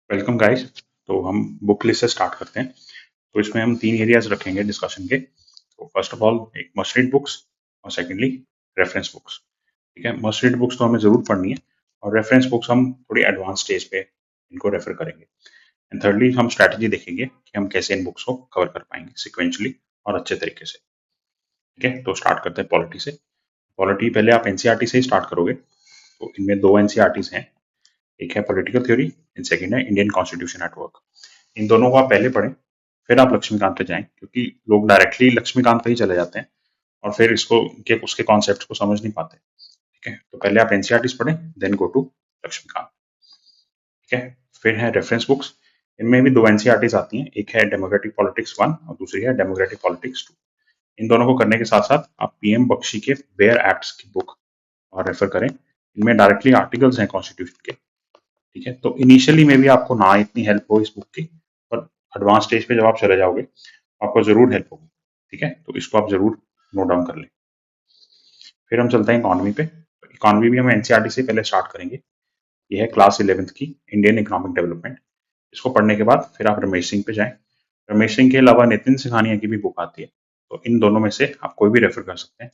Welcome guys. तो हम book list से स्टार्ट करते हैं। तो इसमें हम तीन एरियाज रखेंगे डिस्कशन के। तो फर्स्ट ऑफ ऑल एक मस्ट रीड बुक्स और सेकेंडली रेफरेंस बुक्स। ठीक है, मस्ट रीड बुक्स तो हमें जरूर पढ़नी है और रेफरेंस बुक्स हम थोड़ी एडवांस स्टेज पे इनको रेफर करेंगे। एंड थर्डली हम स्ट्रैटेजी देखेंगे कि हम कैसे इन बुक्स को कवर कर पाएंगे सिक्वेंशली और अच्छे तरीके से। ठीक है, तो स्टार्ट करते हैं पॉलिटी से। पॉलिटी पहले आप एनसीईआरटी से ही स्टार्ट करोगे। तो इनमें दो एनसीईआरटीज हैं, एक है पॉलिटिकल थ्योरी एंड सेकेंड है इंडियन कॉन्स्टिट्यूशन एट वर्क। इन दोनों को आप पहले पढ़ें, फिर आप लक्ष्मीकांत पे जाएं, क्योंकि लोग डायरेक्टली लक्ष्मीकांत पे ही चले जाते हैं और फिर इसको के उसके कॉन्सेप्ट को समझ नहीं पाते। ठीक है, तो पहले आप एनसीईआरटी पढ़ें, देन गो टू लक्ष्मीकांत। ठीक है, फिर है रेफरेंस बुक्स। इनमें भी दो एनसीईआरटीज आती हैं, एक है डेमोक्रेटिक पॉलिटिक्स 1 और दूसरी है डेमोक्रेटिक पॉलिटिक्स 2। इन दोनों को करने के साथ साथ आप पीएम बख्शी के बेयर एक्ट्स की बुक और रेफर करें। इनमें डायरेक्टली आर्टिकल्स हैं कॉन्स्टिट्यूशन के। ठीक है, तो इनिशियली में भी आपको ना इतनी हेल्प हो इस बुक की, पर एडवांस स्टेज पे जब आप चले जाओगे आपको जरूर हेल्प होगी। ठीक है, तो इसको आप जरूर नोट डाउन कर लें। फिर हम चलते हैं इकोनॉमी पे। इकोनॉमी भी हम एनसीईआरटी से पहले स्टार्ट करेंगे। ये है क्लास 11th की इंडियन इकोनॉमिक डेवलपमेंट। इसको पढ़ने के बाद फिर आप रमेश सिंह पे जाएं। रमेश सिंह के अलावा नितिन सिंघानिया की भी बुक आती है, तो इन दोनों में से आप कोई भी रेफर कर सकते हैं।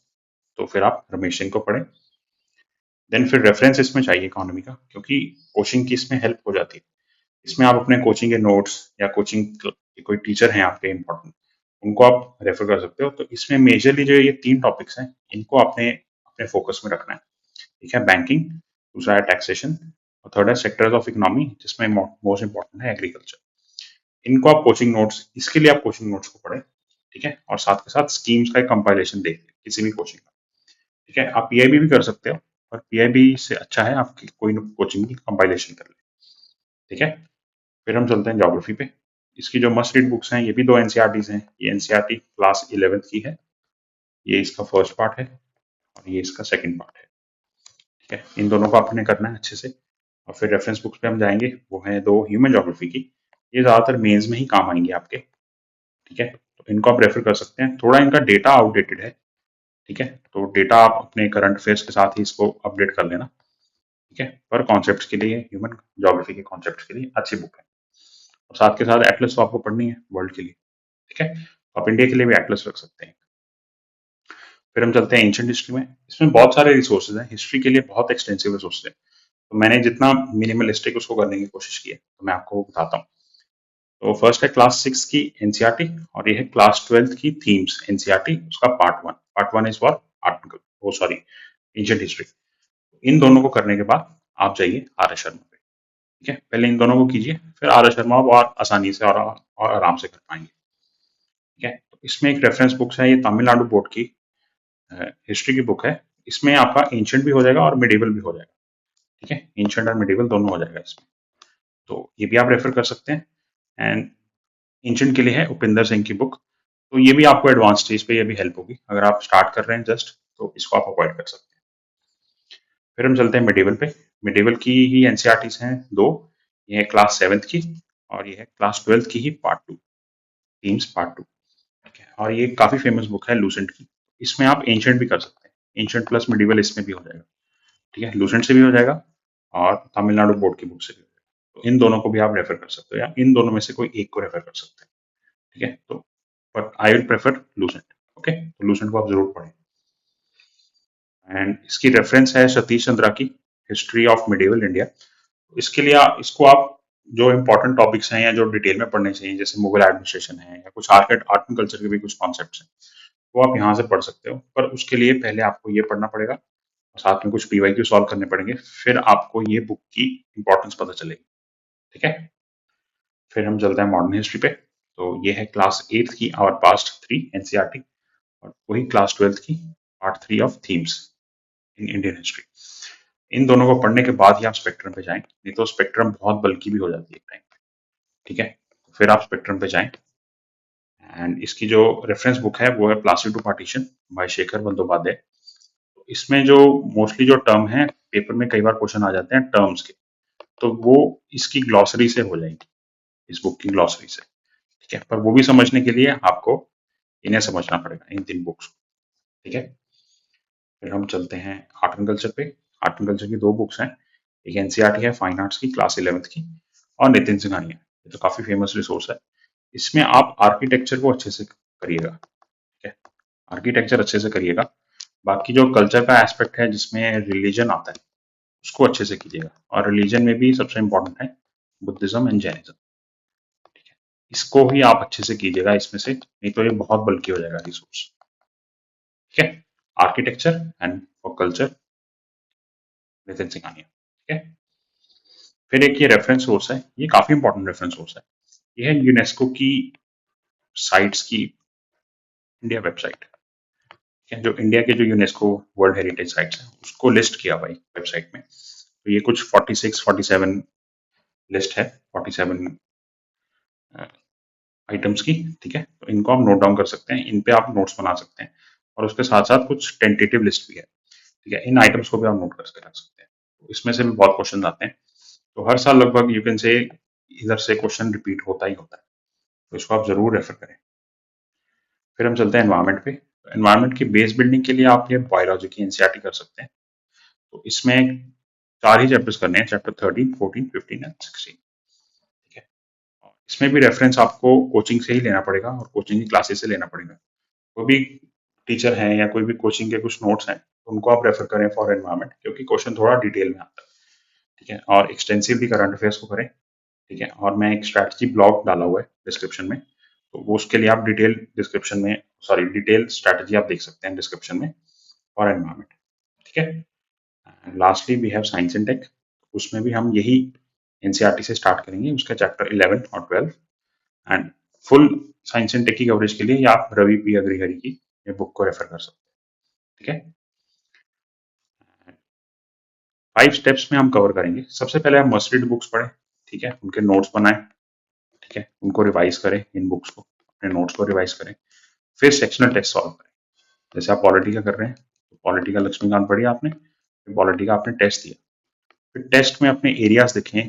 तो फिर आप रमेश सिंह को पढ़ें। देन फिर रेफरेंस इसमें चाहिए इकोनॉमी का, क्योंकि कोचिंग की इसमें हेल्प हो जाती है। इसमें आप अपने कोचिंग के नोट्स या कोचिंग के कोई टीचर हैं आपके इम्पोर्टेंट, उनको आप रेफर कर सकते हो। तो इसमें मेजरली जो ये तीन टॉपिक्स हैं, इनको आपने अपने फोकस में रखना है। एक है बैंकिंग, दूसरा है टैक्सेशन और थर्ड है सेक्टर्स ऑफ इकोनॉमी, जिसमें मोस्ट इंपॉर्टेंट है एग्रीकल्चर। इनको आप कोचिंग नोट्स, इसके लिए आप कोचिंग नोट्स को पढ़ें। ठीक है, और साथ के साथ स्कीम्स का एक कंपाइलेशन देख लें किसी भी कोचिंग का। ठीक है, आप पीआईबी भी कर सकते हो, पर पीआईबी से अच्छा है आपकी कोई कोचिंग की कंपाइलेशन कर ले। ठीक है, फिर हम चलते हैं ज्योग्राफी पे। इसकी जो मस्ट रीड बुक्स हैं, ये भी दो एनसीईआरटीज हैं। ये एनसीईआरटी क्लास 11th की है, ये इसका फर्स्ट पार्ट है और ये इसका सेकंड पार्ट है। ठीक है, इन दोनों को आपने करना है अच्छे से। और फिर रेफरेंस बुक्स पे हम जाएंगे, वो है दो ह्यूमन ज्योग्राफी की। ये ज्यादातर मेंस में ही काम आएंगे आपके। ठीक है, तो इनको आप रेफर कर सकते हैं। थोड़ा इनका डेटा आउटडेटेड है। ठीक है, तो डेटा आप अपने करंट अफेयर्स के साथ ही इसको अपडेट कर लेना। ठीक है, पर कॉन्सेप्ट्स के लिए, ह्यूमन ज्योग्राफी के कॉन्सेप्ट्स के लिए अच्छी बुक है। और साथ के साथ एटलस तो आपको पढ़नी है वर्ल्ड के लिए। ठीक है, तो आप इंडिया के लिए भी एटलस रख सकते हैं। फिर हम चलते हैं एंशिएंट हिस्ट्री में। इसमें बहुत सारे रिसोर्सेज हैं, हिस्ट्री के लिए बहुत एक्सटेंसिव रिसोर्सेज है। तो मैंने जितना मिनिमलिस्टिक उसको करने की कोशिश की है, तो मैं आपको बताता हूँ। तो फर्स्ट है क्लास 6 की एनसीईआरटी और ये है क्लास 12th की थीम्स एनसीईआरटी, उसका part one is for article, वो सॉरी, एंशिएंट हिस्ट्री। इन दोनों को करने के बाद आप जाइए आर एस शर्मा पे। ठीक है, पहले इन दोनों को कीजिए, फिर आर एस शर्मा आप और आसानी से और आराम से कर पाएंगे। ठीक है, तो इसमें एक रेफरेंस बुक्स है, ये तमिलनाडु बोर्ड की हिस्ट्री की बुक है। इसमें आपका एंशिएंट भी हो जाएगा और मिडिवल भी हो जाएगा। ठीक है, एंशिएंट और मिडिवल दोनों हो जाएगा इसमें, तो ये भी आप रेफर कर सकते हैं। एंड एंशिएंट के लिए है उपिंदर सिंह की बुक। तो ये भी आपको एडवांस स्टेज पे ये भी हेल्प होगी, अगर आप स्टार्ट कर रहे हैं जस्ट, तो इसको आप अवॉइड कर सकते हैं। फिर हम चलते हैं मिडिवल पे। मिडिवल की ही एनसीईआरटीज हैं दो, ये है क्लास 7th की और ये है क्लास 12th की ही पार्ट 2, थीम्स पार्ट 2। ठीक है, और ये काफी फेमस बुक है लूसेंट की। इसमें आप एंशिएंट भी कर सकते हैं, एंशिएंट प्लस मिडिवल इसमें भी हो जाएगा। ठीक है, लूसेंट से भी हो जाएगा और तमिलनाडु बोर्ड की बुक से भी हो जाएगा। तो इन दोनों को भी आप रेफर कर सकते हो या इन दोनों में से कोई एक को रेफर कर सकते हैं। ठीक है, तो but I will prefer Lucent. Okay, तो लूसेंट को आप जरूर पढ़ें। एंड इसकी रेफरेंस है सतीश चंद्रा की हिस्ट्री ऑफ मिडिवल इंडिया। इसके लिए इसको आप जो इम्पोर्टेंट टॉपिक्स हैं या जो डिटेल में पढ़ने चाहिए, जैसे मुगल एडमिनिस्ट्रेशन है या कुछ आर्ट एंड कल्चर के भी कुछ कॉन्सेप्ट्स हैं, वो आप यहाँ से पढ़ सकते हो। पर उसके लिए पहले आपको ये पढ़ना पड़ेगा और साथ में कुछ पीवाईक्यू सॉल्व करने पड़ेंगे, फिर आपको ये बुक की इंपॉर्टेंस पता चलेगी। ठीक है, फिर हम चलते हैं मॉडर्न हिस्ट्री पे। तो ये है क्लास 8th की आवर पास्ट 3 एनसीईआरटी और वही क्लास 12th की part 3 of themes in Indian history. इन दोनों को पढ़ने के बाद ही आप स्पेक्ट्रम पे जाएं, नहीं तो स्पेक्ट्रम बहुत बल्कि भी हो जाती है टाइम पे। ठीक है, तो फिर आप स्पेक्ट्रम पे जाएं। एंड इसकी जो रेफरेंस बुक है वो है plastic to partition by Shekhar Bandopadhyay. तो इसमें जो मोस्टली जो टर्म है, पेपर में कई बार क्वेश्चन आ जाते हैं टर्म्स के, तो वो इसकी ग्लॉसरी से हो जाएंगी, इस बुक की ग्लॉसरी से। ठीक है, पर वो भी समझने के लिए आपको इन्हें समझना पड़ेगा, इन तीन बुक्स को। ठीक है, फिर हम चलते हैं आर्ट एंड कल्चर पे। आर्ट एंड कल्चर की दो बुक्स हैं, एक एनसीईआरटी है फाइन आर्ट्स की क्लास 11th की और नितिन सिंघानिया, ये तो काफी फेमस रिसोर्स है। इसमें आप आर्किटेक्चर को अच्छे से करिएगा, ठीक है, आर्किटेक्चर अच्छे से करिएगा। बाकी जो कल्चर का एस्पेक्ट है जिसमें रिलीजन आता है उसको अच्छे से कीजिएगा, और रिलीजन में भी सबसे इंपॉर्टेंट है बुद्धिज्म एंड जैनिज्म, ठीक है, इसको ही आप अच्छे से कीजिएगा इसमें से, नहीं तो ये बहुत बल्कि हो जाएगा रिसोर्स, ठीक है। Architecture and for culture Nitin Singhania, ठीक है। फिर एक ये रेफरेंस सोर्स है, ये काफी इंपॉर्टेंट रेफरेंस सोर्स है। ये है यूनेस्को की साइट्स की इंडिया वेबसाइट, ठीक है, जो इंडिया के जो यूनेस्को वर्ल्ड हेरिटेज साइट्स हैं उसको लिस्ट किया हुआ है वेबसाइट में। तो ये कुछ 46 47 लिस्ट है, 47 आइटम्स की, ठीक है। तो इनको आप नोट डाउन कर सकते हैं, इन पे आप नोट्स बना सकते हैं, और उसके साथ साथ कुछ टेंटेटिव लिस्ट भी है, ठीक है। इन आइटम्स को भी आप नोट करके रख सकते हैं। तो इसमें से भी बहुत क्वेश्चन आते हैं, तो हर साल लगभग यू कैन से इधर से क्वेश्चन रिपीट होता ही होता है, तो इसको आप जरूर रेफर करें। फिर हम चलते हैं एनवायरमेंट पे। एनवायरमेंट की बेस बिल्डिंग के लिए आप ये बायोलॉजी की एनसीईआरटी कर सकते हैं। तो इसमें 4 ही चैप्टर्स करने हैं, चैप्टर 13, 14, 15 एंड 16, ठीक है। और इसमें भी रेफरेंस आपको कोचिंग से ही लेना पड़ेगा, और कोचिंग की क्लासेस से लेना पड़ेगा। कोई भी टीचर हैं या कोई भी कोचिंग के कुछ नोट्स हैं तो उनको आप रेफर करें फॉर एनवायरमेंट, क्योंकि क्वेश्चन थोड़ा डिटेल में आता है, ठीक है। और एक्सटेंसिवली करंट अफेयर्स को करें, ठीक है। और मैं एक स्ट्रैटेजी ब्लॉग डाला हुआ है डिस्क्रिप्शन में, तो वो उसके लिए आप डिटेल डिस्क्रिप्शन में, सॉरी, डिटेल स्ट्रैटेजी आप देख सकते हैं डिस्क्रिप्शन में फॉर एनवायरमेंट, ठीक है। Lastly we have science and tech, उसमें भी हम यही एनसीईआरटी से स्टार्ट करेंगे, उसका चैप्टर 11 और 12। And full science and tech की कवरेज के लिए या आप रवि पी अग्रहरि की ये बुक को रेफर कर सकते हैं, ठीक है। 5 स्टेप्स में हम कवर करेंगे। सबसे पहले हम मस्ट रीड बुक्स पढ़ें, ठीक है, उनके नोट्स बनाएं, ठीक है, उनको रिवाइज करें, इन बुक्स को, अपने नोट्स को रिवाइज करें। फिर सेक्शनल टेस्ट सॉल्व करें, जैसे आप पॉलिटी का कर रहे हैं, तो पॉलिटी का लक्ष्मीकांत पढ़िए आपने, फिर पॉलिटी का आपने टेस्ट दिया, फिर टेस्ट में अपने एरियाज देखें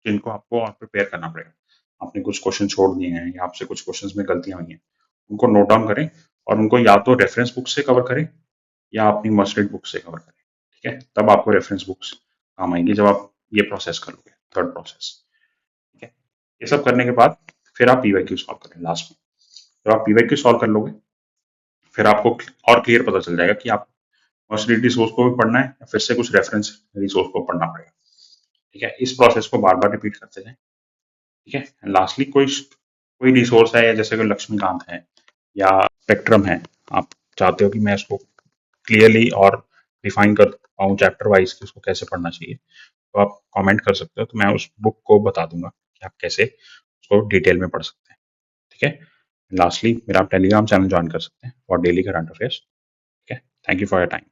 जिनको आपको और प्रिपेयर करना पड़ेगा। आपने कुछ क्वेश्चन छोड़ दिए हैं या आपसे कुछ क्वेश्चंस में गलतियां हुई हैं, उनको नोट डाउन करें, और उनको या तो रेफरेंस बुक से कवर करें या अपनी मस्ट रीड बुक से कवर करें, ठीक है। तब आपको रेफरेंस बुक्स काम आएंगी जब आप ये प्रोसेस कर लोगे, थर्ड प्रोसेस, ठीक है। ये सब करने के बाद फिर आप पीवाईक्यू सॉल्व करें लास्ट में। जब आप पीवाईक्यू सॉल्व कर लोगे फिर आपको और क्लियर पता चल जाएगा कि आप मस्ट रीड रिसोर्स को भी पढ़ना है या फिर से कुछ रेफरेंस रिसोर्स को पढ़ना पड़ेगा, ठीक है। इस प्रोसेस को बार बार रिपीट करते जाएं, ठीक है। लास्टली कोई कोई रिसोर्स है, या जैसे कोई लक्ष्मीकांत है या स्पेक्ट्रम है, आप चाहते हो कि मैं इसको क्लियरली और डिफाइन कर पाऊँ चैप्टर वाइज कि उसको कैसे पढ़ना चाहिए, तो आप कमेंट कर सकते हो, तो मैं उस बुक को बता दूंगा कि आप कैसे उसको डिटेल में पढ़ सकते हैं, ठीक है। लास्टली मेरा आप टेलीग्राम चैनल ज्वाइन कर सकते हैं फॉर डेली करंट अफेयर्स, ठीक है। Thank you for your time.